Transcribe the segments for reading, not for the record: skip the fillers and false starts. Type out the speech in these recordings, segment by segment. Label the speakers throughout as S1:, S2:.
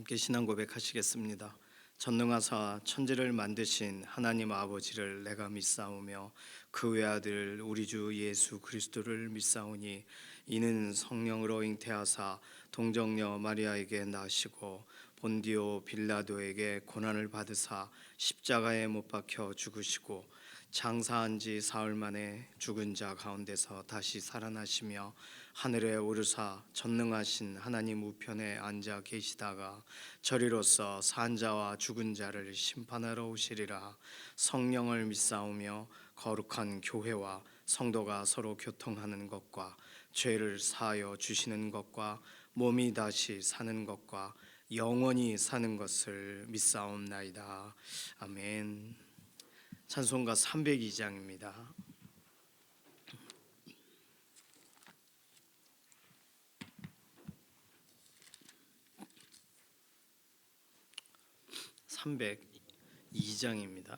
S1: 함께 신앙 고백하시겠습니다. 전능하사 천지를 만드신 하나님 아버지를 내가 믿사오며 그 외아들 우리 주 예수 그리스도를 믿사오니 이는 성령으로 잉태하사 동정녀 마리아에게 나시고 본디오 빌라도에게 고난을 받으사 십자가에 못 박혀 죽으시고 장사한 지 사흘 만에 죽은 자 가운데서 다시 살아나시며 하늘에 오르사 전능하신 하나님 우편에 앉아 계시다가 저리로서 산 자와 죽은 자를 심판하러 오시리라. 성령을 믿사오며 거룩한 교회와 성도가 서로 교통하는 것과 죄를 사하여 주시는 것과 몸이 다시 사는 것과 영원히 사는 것을 믿사옵나이다. 아멘. 찬송가 302장입니다. 302장입니다.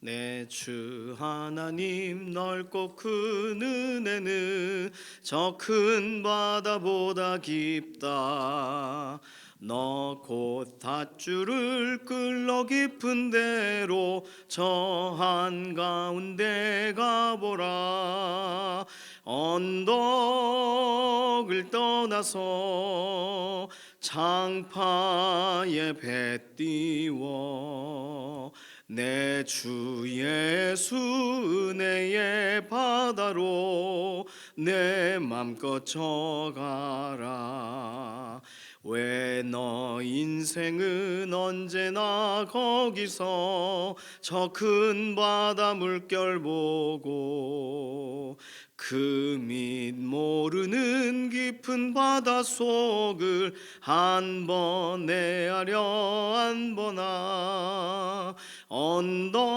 S1: 내 주 하나님 넓고 큰 은혜는 저 큰 바다보다 깊다. 너 곧 닷줄을 끌러 깊은 데로 저 한가운데 가보라. 언덕을 떠나서 장파에 배 띄워 내 주 예수 은혜의 바다로 내 맘껏 져가라. 왜 너 인생은 언제나 거기서 저 큰 바다 물결 보고 그 밑 모르는 깊은 바다 속을 한 번 헤아려 안 보나. 언덕을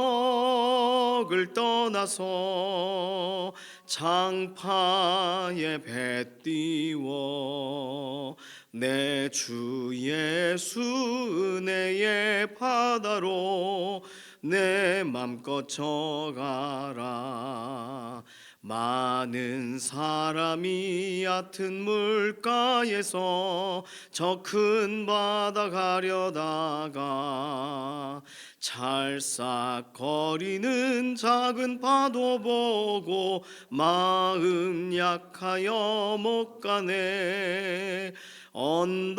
S1: 떠나서 장파에 배 띄워 내 주 예수 은혜의 바다로 내 맘껏 져가라. 많은 사람이 얕은 물가에서 저 큰 바다 가려다가 찰싹거리는 작은 파도 보고 마음 약하여 못 가네. 언덕을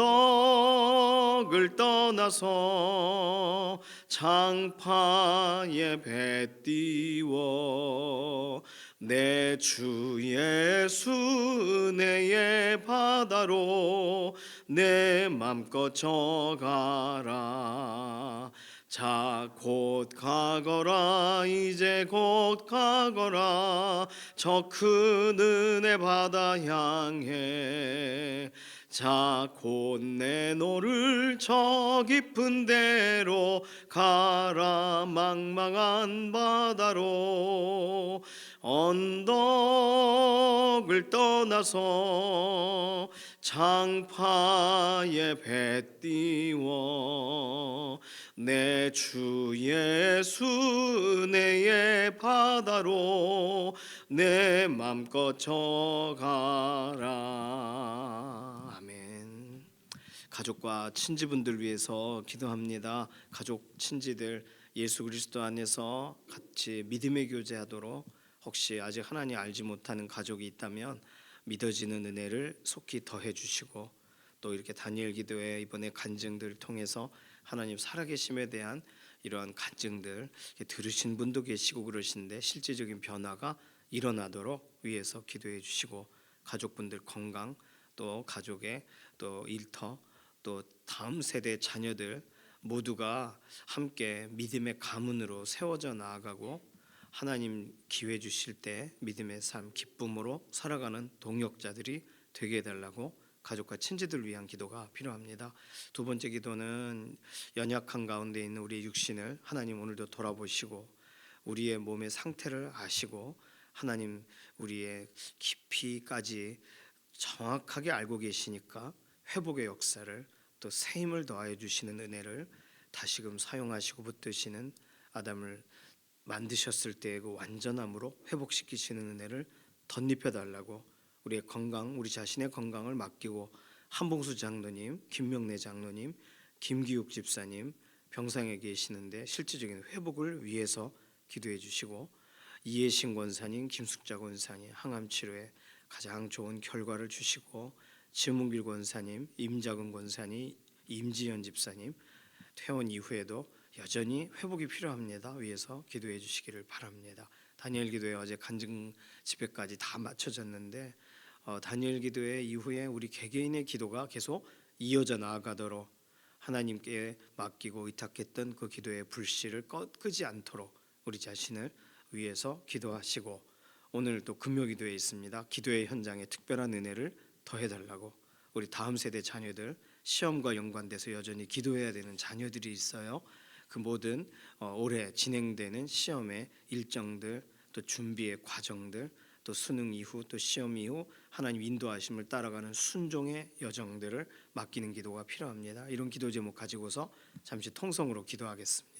S1: 떠나서 장파에 배 띄워 내 주 예수 은혜의 바다로 내 맘껏 져가라. 자 곧 가거라. 이제 곧 가거라. 저 큰 은혜 바다 향해. 자 곧 내 노를 저 깊은 데로 가라. 망망한 바다로 언덕을 떠나서 장파에 배 띄워 내 주 예수 은혜의 바다로 내 맘껏 져가라. 아멘. 가족과 친지분들 위해서 기도합니다. 가족 친지들 예수 그리스도 안에서 같이 믿음의 교제하도록, 혹시 아직 하나님 알지 못하는 가족이 있다면 믿어지는 은혜를 속히 더해 주시고, 또 이렇게 다니엘 기도회 이번에 간증들을 통해서 하나님 살아계심에 대한 이러한 간증들 들으신 분도 계시고 그러신데 실제적인 변화가 일어나도록 위해서 기도해 주시고, 가족분들 건강, 또 가족의 또 일터, 또 다음 세대 자녀들 모두가 함께 믿음의 가문으로 세워져 나아가고 하나님 기회 주실 때 믿음의 삶 기쁨으로 살아가는 동역자들이 되게 해달라고 가족과 친지들 위한 기도가 필요합니다. 두 번째 기도는 연약한 가운데 있는 우리의 육신을 하나님 오늘도 돌아보시고 우리의 몸의 상태를 아시고 하나님 우리의 깊이까지 정확하게 알고 계시니까 회복의 역사를, 또 새 힘을 더하여 주시는 은혜를 다시금 사용하시고 붙드시는, 아담을 만드셨을 때의 그 완전함으로 회복시키시는 은혜를 덧입혀 달라고 우리의 건강, 우리 자신의 건강을 맡기고 한봉수 장로님, 김명래 장로님, 김기욱 집사님 병상에 계시는데 실질적인 회복을 위해서 기도해 주시고, 이해신 권사님, 김숙자 권사님 항암 치료에 가장 좋은 결과를 주시고, 지문길 권사님, 임자근 권사님, 임지연 집사님 퇴원 이후에도 여전히 회복이 필요합니다. 위해서 기도해 주시기를 바랍니다. 다니엘 기도회 어제 간증 집회까지 다 마쳐졌는데 다니엘 기도회 이후에 우리 개개인의 기도가 계속 이어져 나아가도록 하나님께 맡기고 의탁했던 그 기도의 불씨를 끄지 않도록 우리 자신을 위해서 기도하시고, 오늘 또 금요 기도회 있습니다. 기도의 현장에 특별한 은혜를 더해달라고 우리 다음 세대 자녀들, 시험과 연관돼서 여전히 기도해야 되는 자녀들이 있어요. 그 모든 올해 진행되는 시험의 일정들, 또 준비의 과정들, 또 수능 이후 또 시험 이후 하나님 인도하심을 따라가는 순종의 여정들을 맡기는 기도가 필요합니다. 이런 기도 제목 가지고서 잠시 통성으로 기도하겠습니다.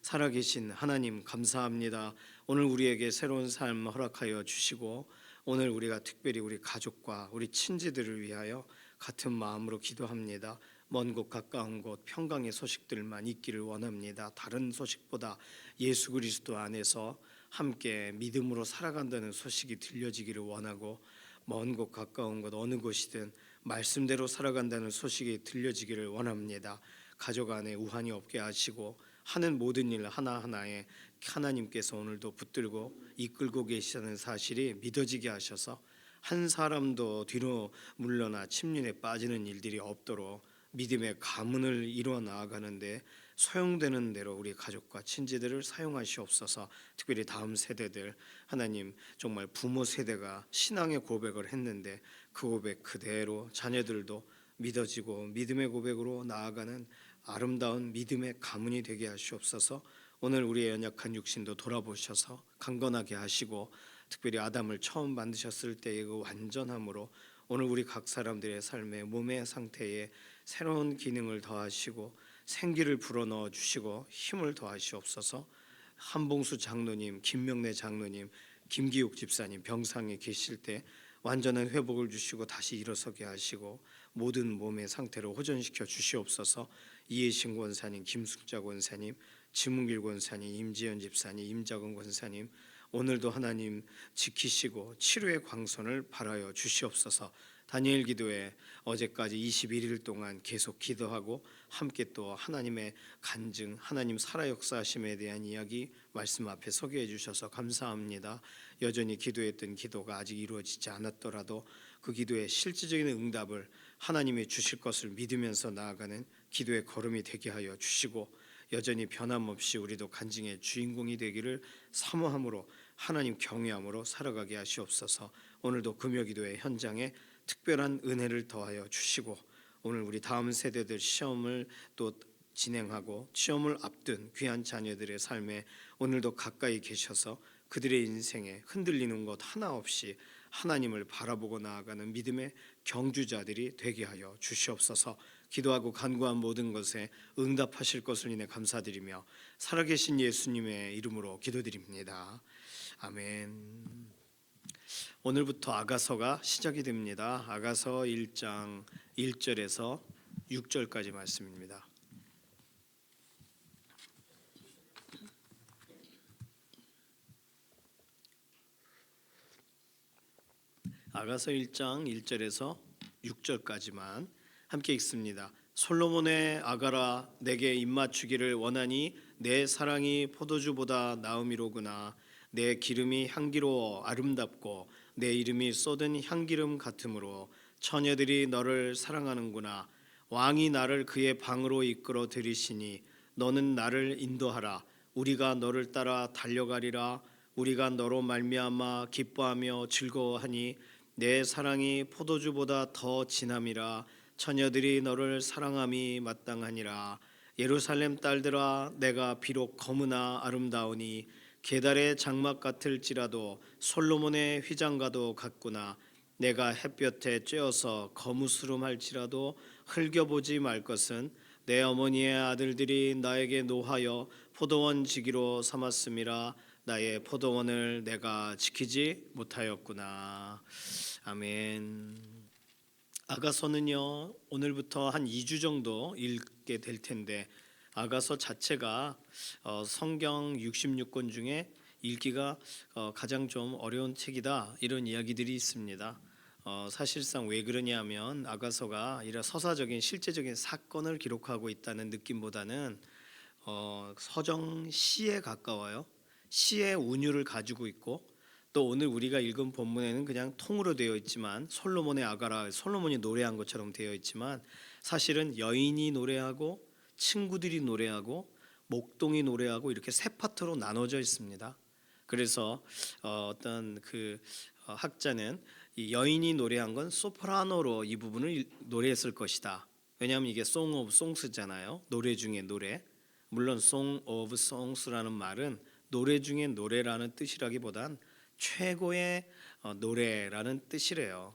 S1: 살아계신 하나님 감사합니다. 오늘 우리에게 새로운 삶 허락하여 주시고, 오늘 우리가 특별히 우리 가족과 우리 친지들을 위하여 같은 마음으로 기도합니다. 먼 곳 가까운 곳 평강의 소식들만 있기를 원합니다. 다른 소식보다 예수 그리스도 안에서 함께 믿음으로 살아간다는 소식이 들려지기를 원하고, 먼 곳 가까운 곳 어느 곳이든 말씀대로 살아간다는 소식이 들려지기를 원합니다. 가족 안에 우환이 없게 하시고 하는 모든 일 하나하나에 하나님께서 오늘도 붙들고 이끌고 계시다는 사실이 믿어지게 하셔서 한 사람도 뒤로 물러나 침륜에 빠지는 일들이 없도록 믿음의 가문을 이루어 나아가는데 소용되는 대로 우리 가족과 친지들을 사용하시옵소서. 특별히 다음 세대들, 하나님 정말 부모 세대가 신앙의 고백을 했는데 그 고백 그대로 자녀들도 믿어지고 믿음의 고백으로 나아가는 아름다운 믿음의 가문이 되게 하시옵소서. 오늘 우리의 연약한 육신도 돌아보셔서 강건하게 하시고, 특별히 아담을 처음 만드셨을 때의 그 완전함으로 오늘 우리 각 사람들의 삶의 몸의 상태에 새로운 기능을 더하시고 생기를 불어넣어 주시고 힘을 더하시옵소서. 한봉수 장로님, 김명래 장로님, 김기욱 집사님 병상에 계실 때 완전한 회복을 주시고 다시 일어서게 하시고 모든 몸의 상태를 호전시켜 주시옵소서. 이해신 권사님, 김숙자 권사님, 지문길 권사님, 임지연 집사님, 임자근 권사님 오늘도 하나님 지키시고 치료의 광선을 발하여 주시옵소서. 다니엘 기도회 어제까지 21일 동안 계속 기도하고 함께 또 하나님의 간증, 하나님 살아 역사하심에 대한 이야기 말씀 앞에 서게 해주셔서 감사합니다. 여전히 기도했던 기도가 아직 이루어지지 않았더라도 그 기도의 실질적인 응답을 하나님이 주실 것을 믿으면서 나아가는 기도의 걸음이 되게 하여 주시고, 여전히 변함없이 우리도 간증의 주인공이 되기를 사모함으로 하나님 경외함으로 살아가게 하시옵소서. 오늘도 금요기도의 현장에 특별한 은혜를 더하여 주시고, 오늘 우리 다음 세대들 시험을 또 진행하고 시험을 앞둔 귀한 자녀들의 삶에 오늘도 가까이 계셔서 그들의 인생에 흔들리는 것 하나 없이 하나님을 바라보고 나아가는 믿음의 경주자들이 되게 하여 주시옵소서. 기도하고 간구한 모든 것에 응답하실 것을 인해 감사드리며 살아계신 예수님의 이름으로 기도드립니다. 아멘. 오늘부터 아가서가 시작이 됩니다. 아가서 1장 1절에서 6절까지 말씀입니다. 아가서 1장 1절에서 6절까지만 함께 읽습니다. 솔로몬의 아가라, 내게 입맞추기를 원하니 내 사랑이 포도주보다 나음이로구나. 내 기름이 향기로워 아름답고 내 이름이 쏟은 향기름 같으므로 처녀들이 너를 사랑하는구나. 왕이 나를 그의 방으로 이끌어 들이시니 너는 나를 인도하라. 우리가 너를 따라 달려가리라. 우리가 너로 말미암아 기뻐하며 즐거워하니 내 사랑이 포도주보다 더 진함이라. 처녀들이 너를 사랑함이 마땅하니라. 예루살렘 딸들아, 내가 비록 검으나 아름다우니 게달의 장막 같을지라도 솔로몬의 휘장과도 같구나. 내가 햇볕에 쬐어서 거무스름할지라도 흘겨보지 말 것은 내 어머니의 아들들이 나에게 노하여 포도원 지기로 삼았음이라. 나의 포도원을 내가 지키지 못하였구나. 아멘. 아가서는요 오늘부터 한 2주 정도 읽게 될 텐데 아가서 자체가 성경 66권 중에 읽기가 가장 좀 어려운 책이다 이런 이야기들이 있습니다. 사실상 왜 그러냐면 아가서가 이런 서사적인 실제적인 사건을 기록하고 있다는 느낌보다는 서정 시에 가까워요. 시의 운율을 가지고 있고 또 오늘 우리가 읽은 본문에는 그냥 통으로 되어 있지만 솔로몬의 아가라 솔로몬이 노래한 것처럼 되어 있지만 사실은 여인이 노래하고 친구들이 노래하고 목동이 노래하고 이렇게 세 파트로 나눠져 있습니다. 그래서 어떤 그 학자는 이 여인이 노래한 건 소프라노로 이 부분을 노래했을 것이다. 왜냐하면 이게 Song of Songs잖아요. 노래 중에 노래. 물론 Song of Songs라는 말은 노래 중에 노래라는 뜻이라기보단 최고의 노래라는 뜻이래요.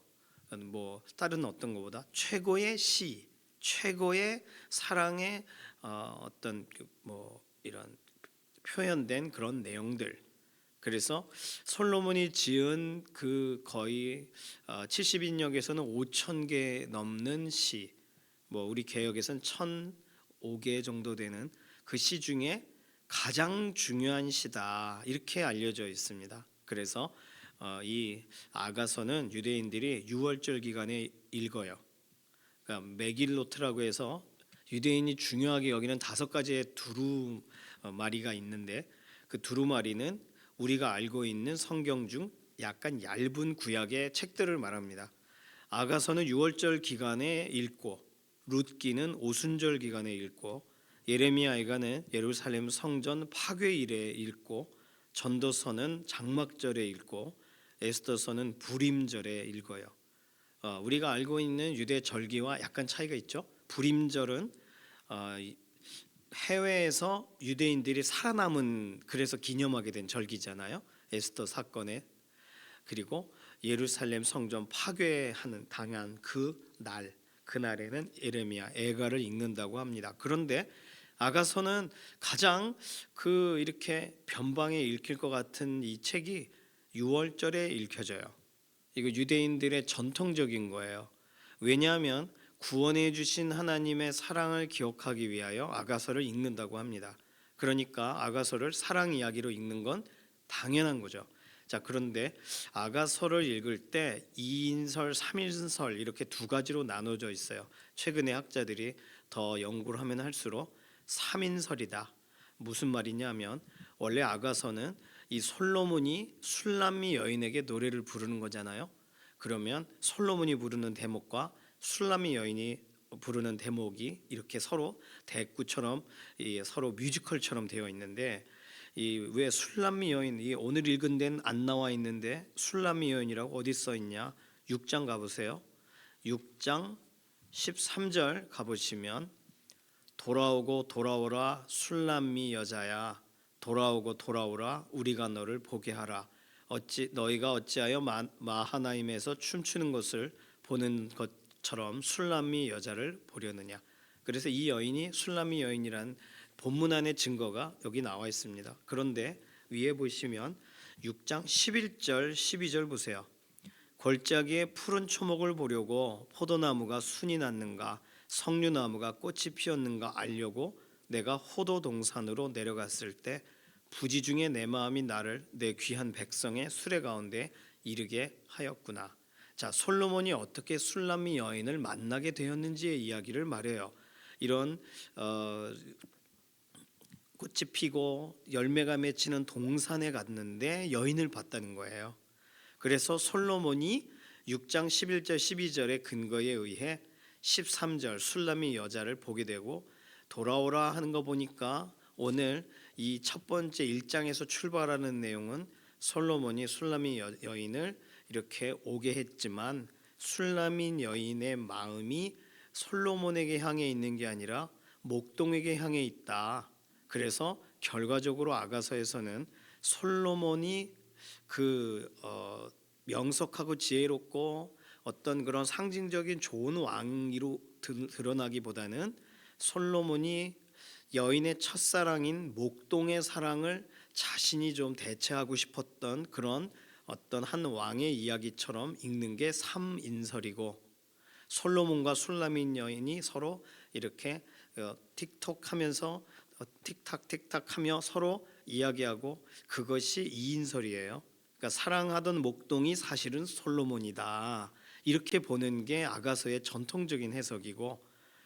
S1: 뭐 다른 어떤 것보다 최고의 시, 최고의 사랑의 어떤 뭐 이런 표현된 그런 내용들. 그래서 솔로몬이 지은 그 거의 70인역에서는 5,000개 넘는 시, 뭐 우리 개역에서는 1,005개 정도 되는 그 시 중에 가장 중요한 시다 이렇게 알려져 있습니다. 그래서 이 아가서는 유대인들이 유월절 기간에 읽어요. 그러니까 메길로트라고 해서 유대인이 중요하게 여기는 5가지의 두루마리가 있는데 그 두루마리는 우리가 알고 있는 성경 중 약간 얇은 구약의 책들을 말합니다. 아가서는 유월절 기간에 읽고 룻기는 오순절 기간에 읽고 예레미야가는 예루살렘 성전 파괴일에 읽고 전도서는 장막절에 읽고 에스더서는 부림절에 읽어요. 우리가 알고 있는 유대 절기와 약간 차이가 있죠. 부림절은 해외에서 유대인들이 살아남은 그래서 기념하게 된 절기잖아요. 에스더 사건에. 그리고 예루살렘 성전 파괴하는 당한 그날에는 예레미야 애가를 읽는다고 합니다. 그런데 아가서는 가장 이렇게 변방에 읽힐 것 같은 이 책이 유월절에 읽혀져요. 이거 유대인들의 전통적인 거예요. 왜냐하면 구원해 주신 하나님의 사랑을 기억하기 위하여 아가서를 읽는다고 합니다. 그러니까 아가서를 사랑 이야기로 읽는 건 당연한 거죠. 자, 그런데 아가서를 읽을 때 2인설, 3인설 이렇게 2가지로 나눠져 있어요. 최근에 학자들이 더 연구를 하면 할수록 3인설이다. 무슨 말이냐면 원래 아가서는 이 솔로몬이 술람미 여인에게 노래를 부르는 거잖아요. 그러면 솔로몬이 부르는 대목과 술람미 여인이 부르는 대목이 이렇게 서로 대꾸처럼 서로 뮤지컬처럼 되어 있는데 이 왜 술람미 여인 이 오늘 읽은 데는 안 나와 있는데 술람미 여인이라고 어디 써 있냐? 6장 가보세요. 6장 13절 가보시면 돌아오고 돌아오라 술람미 여자야 돌아오고 돌아오라 우리가 너를 보게 하라 너희가 어찌하여 마하나임에서 춤추는 것을 보는 것처럼 술람미 여자를 보려느냐. 그래서 이 여인이 술람미 여인이란 본문 안의 증거가 여기 나와 있습니다. 그런데 위에 보시면 6장 11절 12절 보세요. 골짜기에 푸른 초목을 보려고 포도나무가 순이 났는가 석류나무가 꽃이 피었는가 알려고 내가 호도 동산으로 내려갔을 때 부지중에 내 마음이 나를 내 귀한 백성의 수레 가운데 이르게 하였구나. 자, 솔로몬이 어떻게 술람미 여인을 만나게 되었는지의 이야기를 말해요. 이런 꽃이 피고 열매가 맺히는 동산에 갔는데 여인을 봤다는 거예요. 그래서 솔로몬이 6장 11절 12절의 근거에 의해 13절 술람미 여자를 보게 되고 돌아오라 하는 거 보니까 오늘 이 첫 번째 1장에서 출발하는 내용은 솔로몬이 술람미 여인을 이렇게 오게 했지만 술람미 여인의 마음이 솔로몬에게 향해 있는 게 아니라 목동에게 향해 있다. 그래서 결과적으로 아가서에서는 솔로몬이 명석하고 지혜롭고 어떤 그런 상징적인 좋은 왕으로 드러나기보다는 솔로몬이 여인의 첫사랑인 목동의 사랑을 자신이 좀 대체하고 싶었던 그런 어떤 한 왕의 이야기처럼 읽는 게 3인설이고 솔로몬과 술라민 여인이 서로 이렇게 틱톡하면서 틱탁틱탁하며 서로 이야기하고 그것이 이인설이에요. 그러니까 사랑하던 목동이 사실은 솔로몬이다. 이렇게 보는 게 아가서의 전통적인 해석이고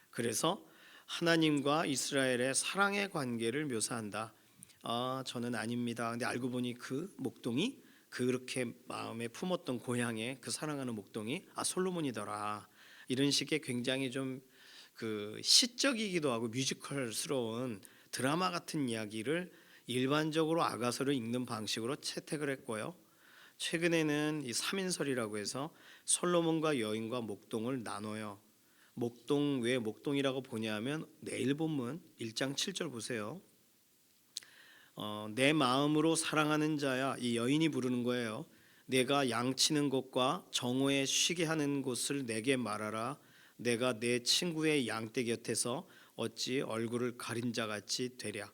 S1: 그래서 하나님과 이스라엘의 사랑의 관계를 묘사한다. 저는 아닙니다. 근데 알고 보니 그 목동이 그렇게 마음에 품었던 고향의 그 사랑하는 목동이 솔로몬이더라. 이런 식의 굉장히 좀 그 시적이기도 하고 뮤지컬스러운 드라마 같은 이야기를 일반적으로 아가서를 읽는 방식으로 채택을 했고요. 최근에는 이 삼인설이라고 해서 솔로몬과 여인과 목동을 나눠요. 목동 왜 목동이라고 보냐면 내일 본문 1장 7절 보세요. 내 마음으로 사랑하는 자야, 이 여인이 부르는 거예요. 내가 양치는 곳과 정오에 쉬게 하는 곳을 내게 말하라. 내가 내 친구의 양떼 곁에서 어찌 얼굴을 가린 자같이 되랴.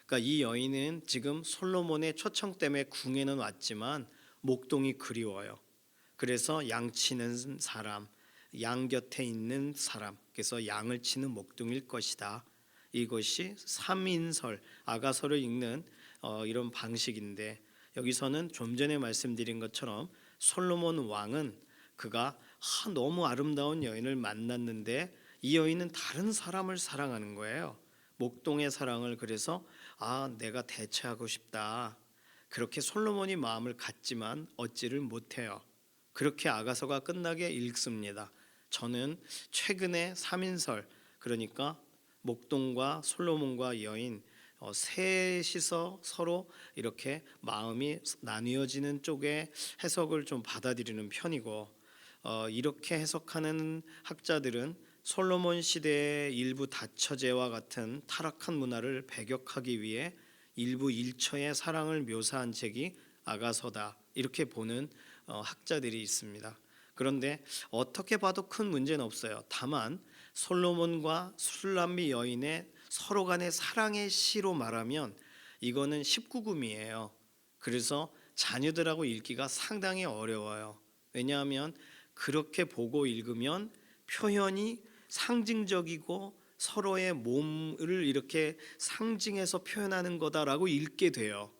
S1: 그러니까 이 여인은 지금 솔로몬의 초청 때문에 궁에는 왔지만 목동이 그리워요. 그래서 양치는 사람, 양 곁에 있는 사람, 그래서 양을 치는 목동일 것이다. 이것이 삼인설, 아가서를 읽는 이런 방식인데 여기서는 좀 전에 말씀드린 것처럼 솔로몬 왕은 그가 너무 아름다운 여인을 만났는데 이 여인은 다른 사람을 사랑하는 거예요. 목동의 사랑을 그래서 내가 대체하고 싶다. 그렇게 솔로몬이 마음을 갖지만 얻지를 못해요. 그렇게 아가서가 끝나게 읽습니다. 저는 최근에 삼인설 그러니까 목동과 솔로몬과 여인 셋이서 서로 이렇게 마음이 나뉘어지는 쪽의 해석을 좀 받아들이는 편이고 이렇게 해석하는 학자들은 솔로몬 시대의 일부 다처제와 같은 타락한 문화를 배격하기 위해 일부 일처의 사랑을 묘사한 책이 아가서다 이렇게 보는 학자들이 있습니다. 그런데 어떻게 봐도 큰 문제는 없어요. 다만 솔로몬과 술람미 여인의 서로 간의 사랑의 시로 말하면 이거는 19금이에요. 그래서 자녀들하고 읽기가 상당히 어려워요. 왜냐하면 그렇게 보고 읽으면 표현이 상징적이고 서로의 몸을 이렇게 상징해서 표현하는 거다라고 읽게 돼요.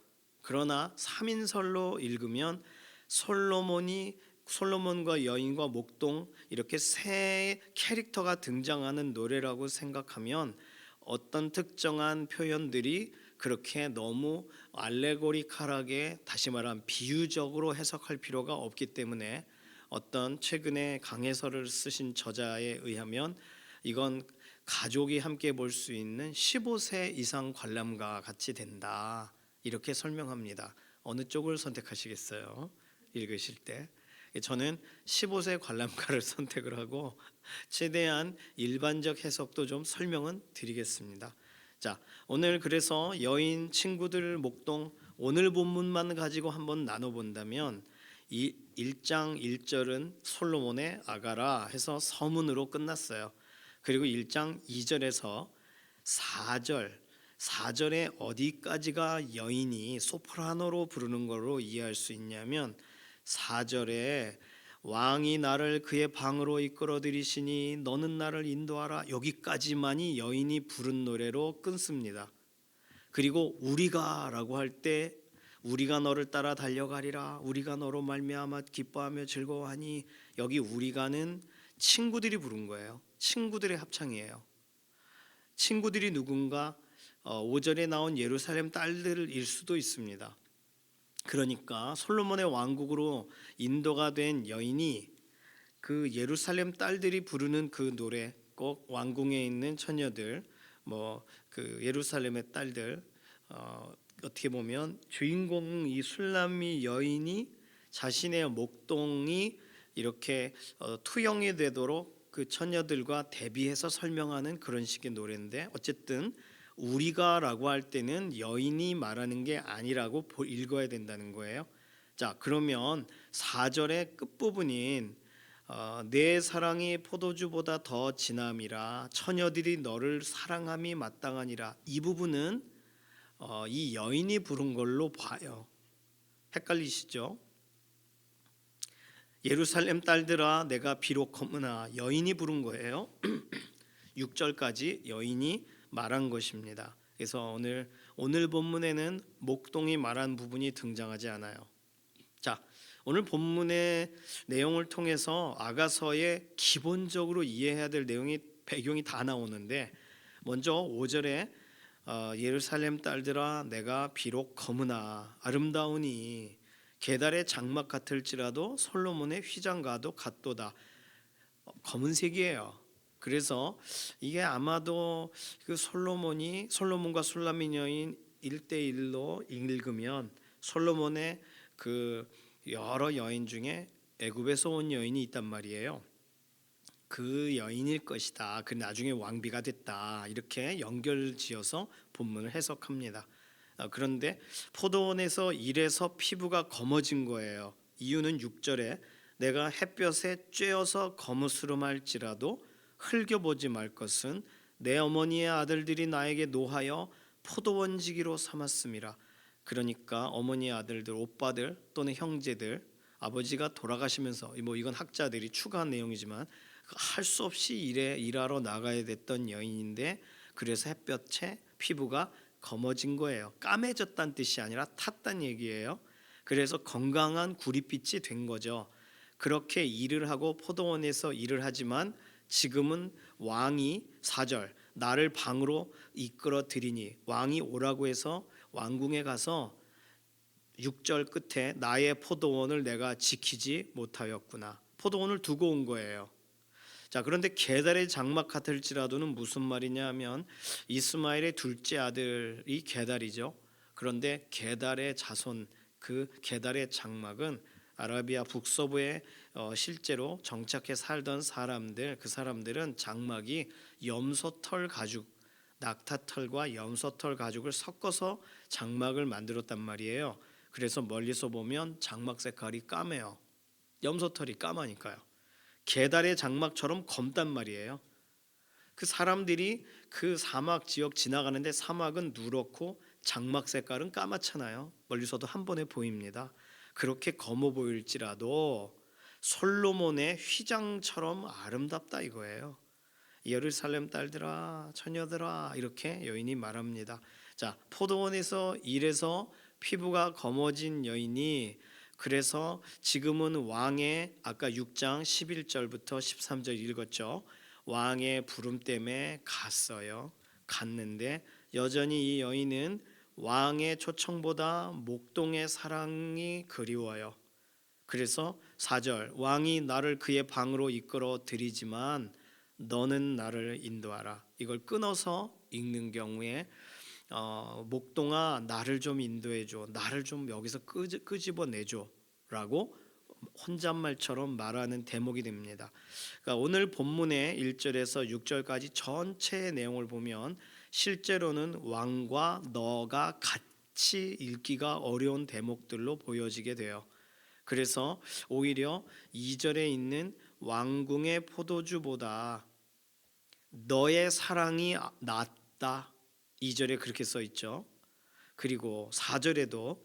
S1: 그러나 삼인설로 읽으면 솔로몬과 여인과 목동 이렇게 세 캐릭터가 등장하는 노래라고 생각하면 어떤 특정한 표현들이 그렇게 너무 알레고리컬하게 다시 말하면 비유적으로 해석할 필요가 없기 때문에 어떤 최근에 강해설을 쓰신 저자에 의하면 이건 가족이 함께 볼 수 있는 15세 이상 관람가 같이 된다 이렇게 설명합니다. 어느 쪽을 선택하시겠어요? 읽으실 때 저는 15세 관람가를 선택을 하고 최대한 일반적 해석도 좀 설명은 드리겠습니다. 자, 오늘 그래서 여인, 친구들, 목동 오늘 본문만 가지고 한번 나눠본다면 이 1장 1절은 솔로몬의 아가라 해서 서문으로 끝났어요. 그리고 1장 2절에서 4절에 어디까지가 여인이 소프라노로 부르는 거로 이해할 수 있냐면 4절에 왕이 나를 그의 방으로 이끌어들이시니 너는 나를 인도하라 여기까지만이 여인이 부른 노래로 끊습니다. 그리고 우리가라고 할 때 우리가 너를 따라 달려가리라 우리가 너로 말미암아 기뻐하며 즐거워하니 여기 우리가는 친구들이 부른 거예요. 친구들의 합창이에요. 친구들이 누군가 5절에 나온 예루살렘 딸들일 수도 있습니다. 그러니까 솔로몬의 왕국으로 인도가 된 여인이 그 예루살렘 딸들이 부르는 그 노래 꼭 왕궁에 있는 처녀들 그 예루살렘의 딸들 어떻게 보면 주인공 이 술람미 여인이 자신의 목동이 이렇게 투영이 되도록 그 처녀들과 대비해서 설명하는 그런 식의 노래인데 어쨌든 우리가라고 할 때는 여인이 말하는 게 아니라고 읽어야 된다는 거예요. 자, 그러면 4절의 끝부분인 내 사랑이 포도주보다 더 진함이라 처녀들이 너를 사랑함이 마땅하니라 이 부분은 이 여인이 부른 걸로 봐요. 헷갈리시죠? 예루살렘 딸들아 내가 비록 검으나 여인이 부른 거예요. 6절까지 여인이 말한 것입니다. 그래서 오늘 본문에는 목동이 말한 부분이 등장하지 않아요. 자, 오늘 본문의 내용을 통해서 아가서의 기본적으로 이해해야 될 내용이 배경이 다 나오는데, 먼저 5절에 예루살렘 딸들아 내가 비록 검으나 아름다우니 게달의 장막 같을지라도 솔로몬의 휘장과도 같도다. 검은색이에요. 그래서 이게 아마도 그 솔로몬과 술라민 여인 1대1로 읽으면 솔로몬의 그 여러 여인 중에 애굽에서 온 여인이 있단 말이에요. 그 여인일 것이다. 그 나중에 왕비가 됐다. 이렇게 연결지어서 본문을 해석합니다. 그런데 포도원에서 일해서 피부가 검어진 거예요. 이유는 6절에 내가 햇볕에 쬐어서 거무스름할지라도 흘겨보지 말 것은 내 어머니의 아들들이 나에게 노하여 포도원지기로 삼았음이라. 그러니까 어머니의 아들들, 오빠들 또는 형제들, 아버지가 돌아가시면서 이건 학자들이 추가한 내용이지만 할 수 없이 일하러 나가야 됐던 여인인데, 그래서 햇볕에 피부가 검어진 거예요. 까매졌다는 뜻이 아니라 탔다는 얘기예요. 그래서 건강한 구릿빛이 된 거죠. 그렇게 일을 하고 포도원에서 일을 하지만 지금은 왕이 4절 나를 방으로 이끌어 들이니, 왕이 오라고 해서 왕궁에 가서 6절 끝에 나의 포도원을 내가 지키지 못하였구나. 포도원을 두고 온 거예요. 자, 그런데 게달의 장막 같을지라도는 무슨 말이냐 하면 이스마엘의 둘째 아들이 게달이죠. 그런데 게달의 자손, 그 게달의 장막은 아라비아 북서부에 실제로 정착해 살던 사람들, 그 사람들은 장막이 염소털 가죽, 낙타털과 염소털 가죽을 섞어서 장막을 만들었단 말이에요. 그래서 멀리서 보면 장막 색깔이 까매요. 염소털이 까마니까요. 게달의 장막처럼 검단 말이에요. 그 사람들이 그 사막 지역 지나가는데 사막은 누렇고 장막 색깔은 까맣잖아요. 멀리서도 한 번에 보입니다. 그렇게 검어 보일지라도 솔로몬의 휘장처럼 아름답다 이거예요. 예루살렘 딸들아 처녀들아, 이렇게 여인이 말합니다. 자, 포도원에서 일해서 피부가 검어진 여인이, 그래서 지금은 왕의, 아까 6장 11절부터 13절 읽었죠. 왕의 부름 때문에 갔는데 여전히 이 여인은 왕의 초청보다 목동의 사랑이 그리워요. 그래서 4절 왕이 나를 그의 방으로 이끌어 들이지만 너는 나를 인도하라. 이걸 끊어서 읽는 경우에 목동아 나를 좀 인도해줘, 나를 좀 여기서 끄집어내줘 라고 혼잣말처럼 말하는 대목이 됩니다. 그러니까 오늘 본문의 1절에서 6절까지 전체의 내용을 보면 실제로는 왕과 너가 같이 읽기가 어려운 대목들로 보여지게 돼요. 그래서 오히려 2절에 있는 왕궁의 포도주보다 너의 사랑이 낫다, 2절에 그렇게 써 있죠. 그리고 4절에도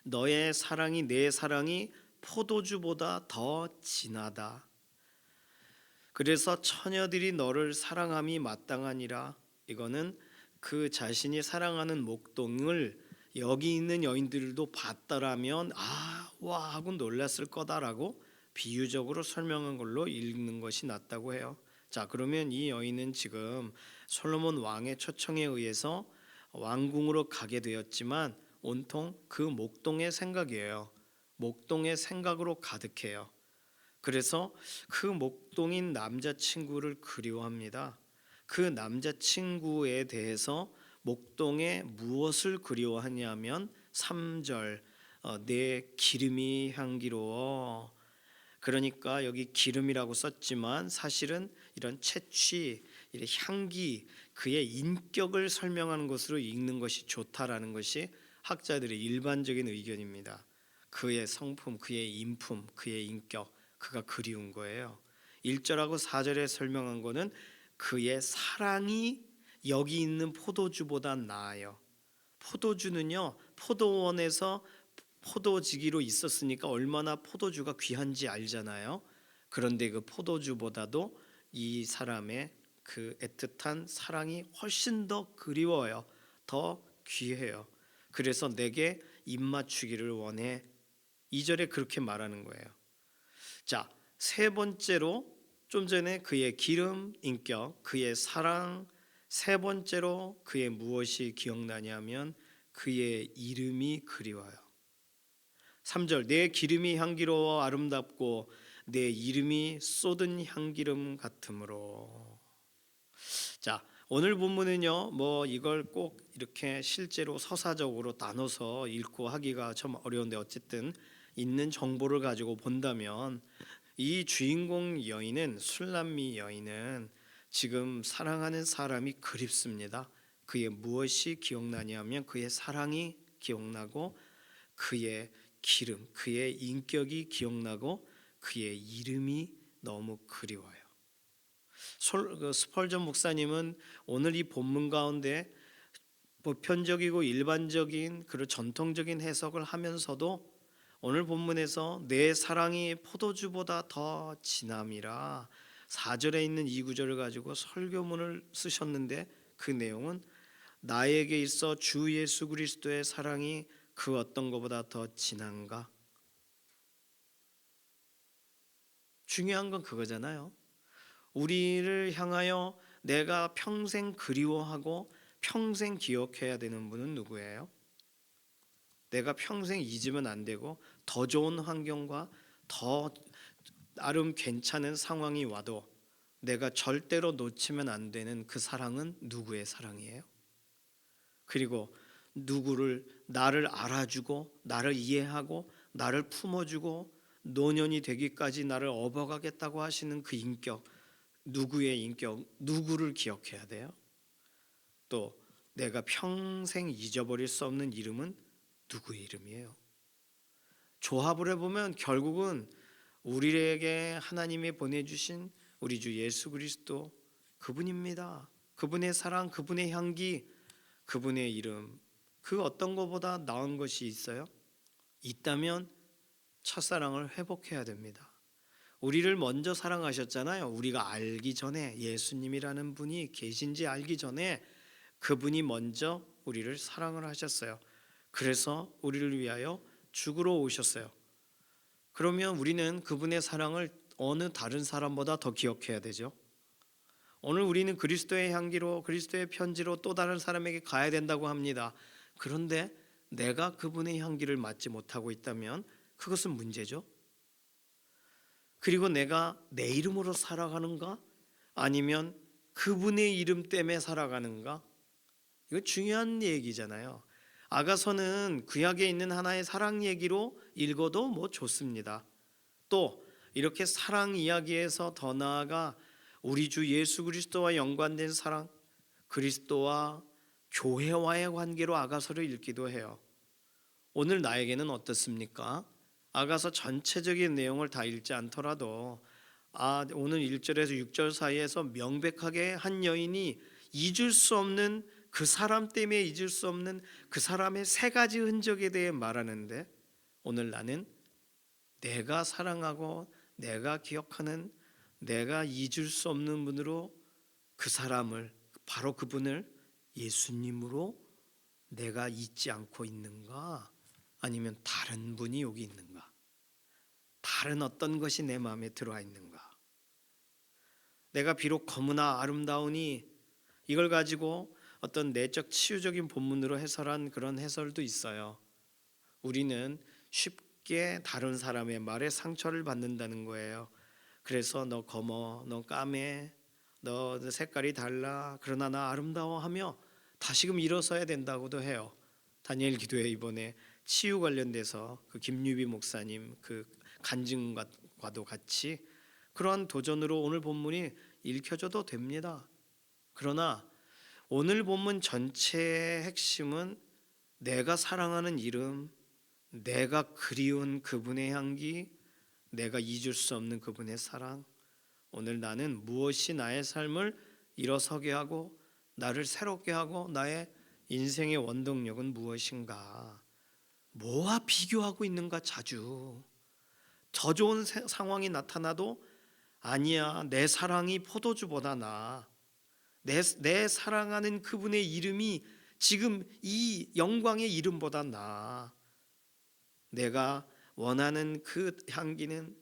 S1: 너의 사랑이, 내 사랑이 포도주보다 더 진하다. 그래서 처녀들이 너를 사랑함이 마땅하니라. 이거는 그 자신이 사랑하는 목동을 여기 있는 여인들도 봤더라면 와 하고 놀랐을 거다라고 비유적으로 설명한 걸로 읽는 것이 낫다고 해요. 자, 그러면 이 여인은 지금 솔로몬 왕의 초청에 의해서 왕궁으로 가게 되었지만 온통 그 목동의 생각이에요. 목동의 생각으로 가득해요. 그래서 그 목동인 남자친구를 그리워합니다. 그 남자친구에 대해서 목동에 무엇을 그리워하냐면 3절 내 기름이 향기로워. 그러니까 여기 기름이라고 썼지만 사실은 이런 채취, 이런 향기, 그의 인격을 설명하는 것으로 읽는 것이 좋다라는 것이 학자들의 일반적인 의견입니다. 그의 성품, 그의 인품, 그의 인격, 그가 그리운 거예요. 1절하고 4절에 설명한 거는 그의 사랑이 여기 있는 포도주보다 나아요. 포도주는요, 포도원에서 포도지기로 있었으니까 얼마나 포도주가 귀한지 알잖아요. 그런데 그 포도주보다도 이 사람의 그 애틋한 사랑이 훨씬 더 그리워요. 더 귀해요. 그래서 내게 입맞추기를 원해. 2절에 그렇게 말하는 거예요. 자, 세 번째로 좀 전에 그의 기름, 인격, 그의 사랑, 세 번째로 그의 무엇이 기억나냐면 그의 이름이 그리워요. 3절, 내 기름이 향기로워 아름답고 내 이름이 쏟은 향기름 같으므로. 자, 오늘 본문은요, 뭐 이걸 꼭 이렇게 실제로 서사적으로 나눠서 읽고 하기가 좀 어려운데 어쨌든 있는 정보를 가지고 본다면 이 주인공 여인은, 술람미 여인은 지금 사랑하는 사람이 그립습니다. 그의 무엇이 기억나냐면 그의 사랑이 기억나고 그의 기름, 그의 인격이 기억나고 그의 이름이 너무 그리워요. 스펄전 목사님은 오늘 이 본문 가운데 보편적이고 일반적인 그리고 전통적인 해석을 하면서도 오늘 본문에서 내 사랑이 포도주보다 더 진함이라 4절에 있는 이 구절을 가지고 설교문을 쓰셨는데 그 내용은 나에게 있어 주 예수 그리스도의 사랑이 그 어떤 것보다 더 진한가? 중요한 건 그거잖아요. 우리를 향하여 내가 평생 그리워하고 평생 기억해야 되는 분은 누구예요? 내가 평생 잊으면 안 되고 더 좋은 환경과 더 나름 괜찮은 상황이 와도 내가 절대로 놓치면 안 되는 그 사랑은 누구의 사랑이에요? 그리고 누구를 나를 알아주고 나를 이해하고 나를 품어주고 노년이 되기까지 나를 업어가겠다고 하시는 그 인격, 누구의 인격, 누구를 기억해야 돼요? 또 내가 평생 잊어버릴 수 없는 이름은 누구의 이름이에요? 조합을 해보면 결국은 우리에게 하나님이 보내주신 우리 주 예수 그리스도 그분입니다. 그분의 사랑, 그분의 향기, 그분의 이름, 그 어떤 것보다 나은 것이 있어요? 있다면 첫사랑을 회복해야 됩니다. 우리를 먼저 사랑하셨잖아요. 우리가 알기 전에, 예수님이라는 분이 계신지 알기 전에 그분이 먼저 우리를 사랑을 하셨어요. 그래서 우리를 위하여 죽으러 오셨어요. 그러면 우리는 그분의 사랑을 어느 다른 사람보다 더 기억해야 되죠. 오늘 우리는 그리스도의 향기로, 그리스도의 편지로 또 다른 사람에게 가야 된다고 합니다. 그런데 내가 그분의 향기를 맡지 못하고 있다면 그것은 문제죠. 그리고 내가 내 이름으로 살아가는가? 아니면 그분의 이름 때문에 살아가는가? 이거 중요한 얘기잖아요. 아가서는 구약에 있는 하나의 사랑 얘기로 읽어도 뭐 좋습니다. 또 이렇게 사랑 이야기에서 더 나아가 우리 주 예수 그리스도와 연관된 사랑, 그리스도와 교회와의 관계로 아가서를 읽기도 해요. 오늘 나에게는 어떻습니까? 아가서 전체적인 내용을 다 읽지 않더라도 오늘 1절에서 6절 사이에서 명백하게 한 여인이 잊을 수 없는 그 사람 때문에 잊을 수 없는 그 사람의 세 가지 흔적에 대해 말하는데 오늘 나는 내가 사랑하고 내가 기억하는 내가 잊을 수 없는 분으로 그 사람을 바로 그분을 예수님으로 내가 잊지 않고 있는가? 아니면 다른 분이 여기 있는가? 다른 어떤 것이 내 마음에 들어와 있는가? 내가 비록 거무나 아름다우니 이걸 가지고 어떤 내적 치유적인 본문으로 해설한 그런 해설도 있어요. 우리는 쉽게 다른 사람의 말에 상처를 받는다는 거예요. 그래서 너 검어, 너 까매, 너 색깔이 달라, 그러나 나 아름다워 하며 다시금 일어서야 된다고도 해요. 다니엘 기도회 이번에 치유 관련돼서 그 김유비 목사님 그 간증과도 같이 그러한 도전으로 오늘 본문이 읽혀져도 됩니다. 그러나 오늘 본문 전체의 핵심은 내가 사랑하는 이름, 내가 그리운 그분의 향기, 내가 잊을 수 없는 그분의 사랑. 오늘 나는 무엇이 나의 삶을 일어서게 하고 나를 새롭게 하고 나의 인생의 원동력은 무엇인가? 뭐와 비교하고 있는가? 자주 더 좋은 상황이 나타나도 아니야, 내 사랑이 포도주보다 나아. 내 사랑하는 그분의 이름이 지금 이 영광의 이름보다 나아. 내가 원하는 그 향기는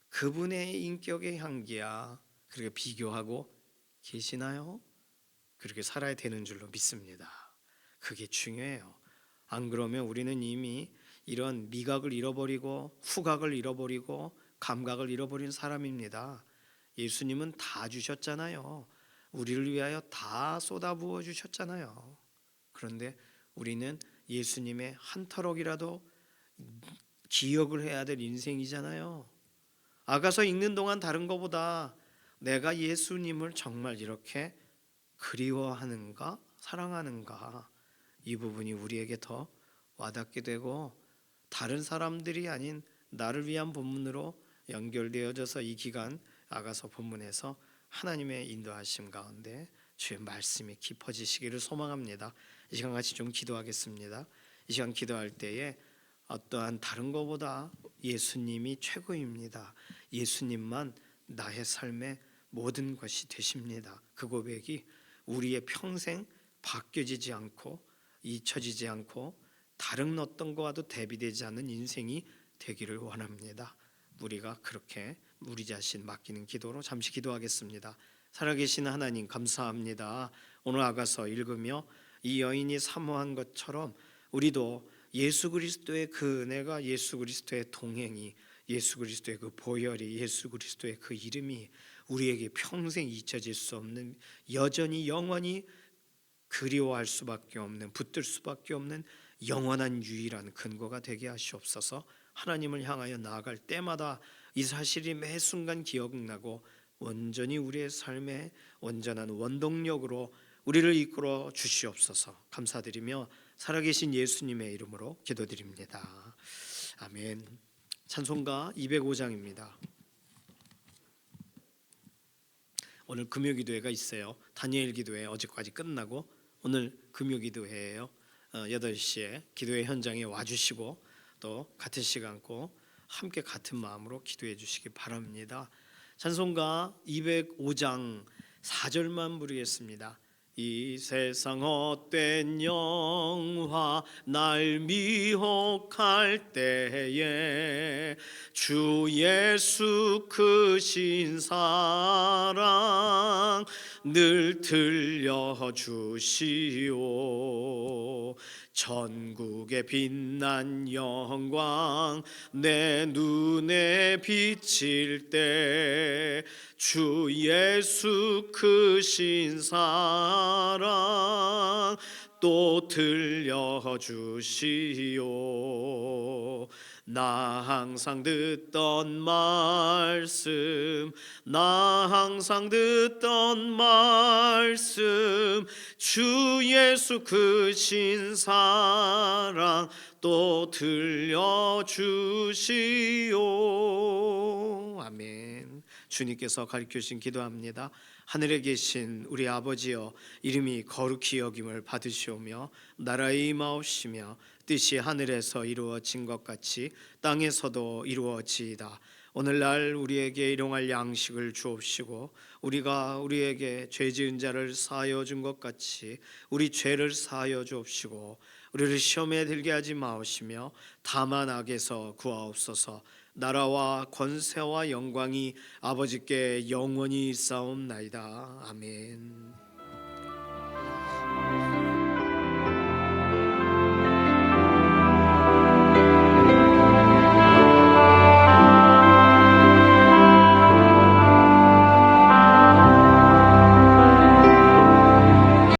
S1: 그분의 인격의 향기야. 그렇게 비교하고 계시나요? 그렇게 살아야 되는 줄로 믿습니다. 그게 중요해요. 안 그러면 우리는 이미 이런 미각을 잃어버리고 후각을 잃어버리고 감각을 잃어버린 사람입니다. 예수님은 다 주셨잖아요. 우리를 위하여 다 쏟아부어 주셨잖아요. 그런데 우리는 예수님의 한 터럭이라도 기억을 해야 될 인생이잖아요. 아가서 읽는 동안 다른 것보다 내가 예수님을 정말 이렇게 그리워하는가, 사랑하는가, 이 부분이 우리에게 더 와닿게 되고 다른 사람들이 아닌 나를 위한 본문으로 연결되어져서 이 기간 아가서 본문에서 하나님의 인도하심 가운데 주의 말씀이 깊어지시기를 소망합니다. 이 시간 같이 좀 기도하겠습니다. 이 시간 기도할 때에 어떠한 다른 것보다 예수님이 최고입니다. 예수님만 나의 삶의 모든 것이 되십니다. 그 고백이 우리의 평생 바뀌어지지 않고 잊혀지지 않고 다른 어떤 것과도 대비되지 않는 인생이 되기를 원합니다. 우리가 그렇게 우리 자신 맡기는 기도로 잠시 기도하겠습니다. 살아계신 하나님 감사합니다. 오늘 아가서 읽으며 이 여인이 사모한 것처럼 우리도 예수 그리스도의 그 은혜가, 예수 그리스도의 동행이, 예수 그리스도의 그 보혈이, 예수 그리스도의 그 이름이 우리에게 평생 잊혀질 수 없는, 여전히 영원히 그리워할 수밖에 없는, 붙들 수밖에 없는 영원한 유일한 근거가 되게 하시옵소서. 하나님을 향하여 나아갈 때마다 이 사실이 매 순간 기억나고 온전히 우리의 삶의 온전한 원동력으로 우리를 이끌어 주시옵소서. 감사드리며 살아계신 예수님의 이름으로 기도드립니다. 아멘. 찬송가 205장입니다. 오늘 금요기도회가 있어요. 다니엘 기도회 어제까지 끝나고 오늘 금요기도회예요. 8시에 기도회 현장에 와주시고 또 같은 시간 꼭 함께 같은 마음으로 기도해 주시기 바랍니다. 찬송가 205장 4절만 부르겠습니다. 이 세상 헛된 영화 날 미혹할 때에 주 예수 크신 사랑 늘 들려주시오. 전국의 빛난 영광 내 눈에 비칠 때 주 예수 크신 사랑 또 들려주시오. 나 항상 듣던 말씀, 나 항상 듣던 말씀, 주 예수 크신 사랑 또 들려주시오. 아멘. 주님께서 가르쳐 주신 기도합니다. 하늘에 계신 우리 아버지여, 이름이 거룩히 여김을 받으시오며 나라의 임하옵시며 뜻이 하늘에서 이루어진 것 같이 땅에서도 이루어지이다. 오늘날 우리에게 일용할 양식을 주옵시고 우리가 우리에게 죄 지은 자를 사하여 준 것 같이 우리 죄를 사하여 주옵시고 우리를 시험에 들게 하지 마옵시며 다만 악에서 구하옵소서. 나라와 권세와 영광이 아버지께 영원히 있사옵나이다. 아멘.